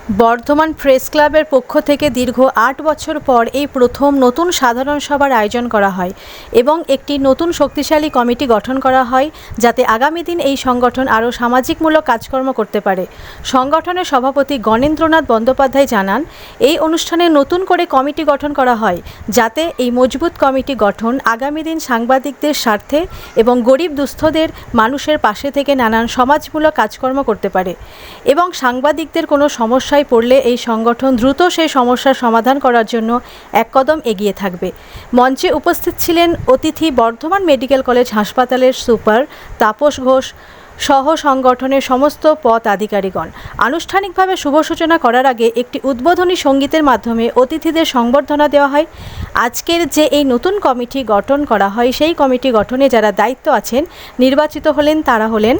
Bardhaman press ক্লাবের পক্ষ থেকে দীর্ঘ ৮ বছর পর এই প্রথম নতুন সাধারণ সভার আয়োজন করা হয় এবং একটি নতুন শক্তিশালী কমিটি গঠন করা হয় যাতে আগামী দিন এই সংগঠন আরও সামাজিকমূলক কাজকর্ম করতে পারে। সংগঠনের সভাপতি গণেন্দ্রনাথ বন্দ্যোপাধ্যায় জানান, এই অনুষ্ঠানে নতুন করে কমিটি গঠন করা হয় যাতে এই মজবুত কমিটি গঠন আগামী দিন সাংবাদিকদের স্বার্থে এবং গরিব দুস্থদের মানুষের পাশে থেকে নানান সমাজমূলক কাজকর্ম করতে পারে এবং সাংবাদিকদের কোনো সমস্যায় পড়লে এই সংগঠন দ্রুত সেই সমস্যার সমাধান করার জন্য এক কদম এগিয়ে থাকবে। মঞ্চে উপস্থিত ছিলেন অতিথি বর্ধমান মেডিকেল কলেজ হাসপাতালের সুপার তাপস ঘোষ সহ সংগঠনের সমস্ত পদ আধিকারিকগণ। আনুষ্ঠানিকভাবে শুভ সূচনা করার আগে একটি উদ্বোধনী সঙ্গীতের মাধ্যমে অতিথিদের সংবর্ধনা দেওয়া হয়। আজকের যে এই নতুন কমিটি গঠন করা হয় সেই কমিটি গঠনে যারা দায়িত্ব আছেন নির্বাচিত হলেন তারা হলেন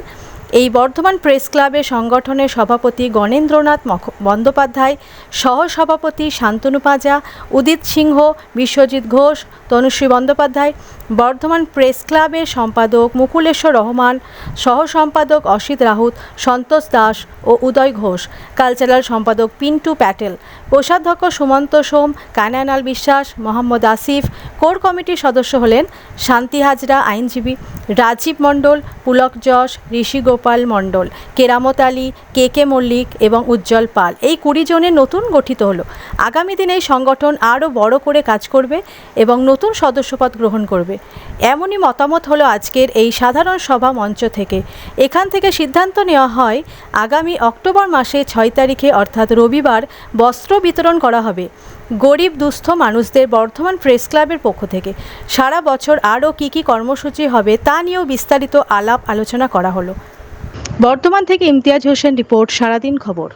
এই বর্ধমান প্রেস ক্লাবের সংগঠনের সভাপতি গণেন্দ্রনাথ বন্দ্যোপাধ্যায়, সহসভাপতি শান্তনু পাঁজা, উদিত সিংহ, বিশ্বজিৎ ঘোষ, তনুশ্রী বন্দ্যোপাধ্যায়, বর্ধমান প্রেস ক্লাবের সম্পাদক মুকুলেশ্বর রহমান, সহ সম্পাদক অসিত রাউত, সন্তোষ দাস ও উদয় ঘোষ, কালচারাল সম্পাদক পিন্টু প্যাটেল, কোষাধ্যক্ষ সুমন্ত সোম, কানায়ানাল বিশ্বাস, মোহাম্মদ আসিফ। কোর কমিটির সদস্য হলেন শান্তি হাজরা আইনজীবী, রাজীব মণ্ডল, পুলক যশ, ঋষি গোপাল মণ্ডল, কেরামত আলী, কে মল্লিক এবং উজ্জ্বল পাল। এই 20 জনের নতুন গঠিত হলো। আগামী দিনে এই সংগঠন আরও বড় করে কাজ করবে এবং নতুন সদস্যপদ গ্রহণ করবে, এমনই মতামত হলো আজকের এই সাধারণ সভা মঞ্চ থেকে। এখান থেকে সিদ্ধান্ত নেওয়া হয় আগামী অক্টোবর মাসে 6 তারিখে অর্থাৎ রবিবার বস্ত্র বিতরণ করা হবে গরিব দুস্থ মানুষদের বর্ধমান প্রেস ক্লাবের পক্ষ থেকে। সারা বছর আরও কী কর্মসূচি হবে তা নিয়েও বিস্তারিত আলাপ আলোচনা করা হলো। বর্ধমান থেকে ইমতিয়াজ হোসেন রিপোর্ট, সারাদিন খবর।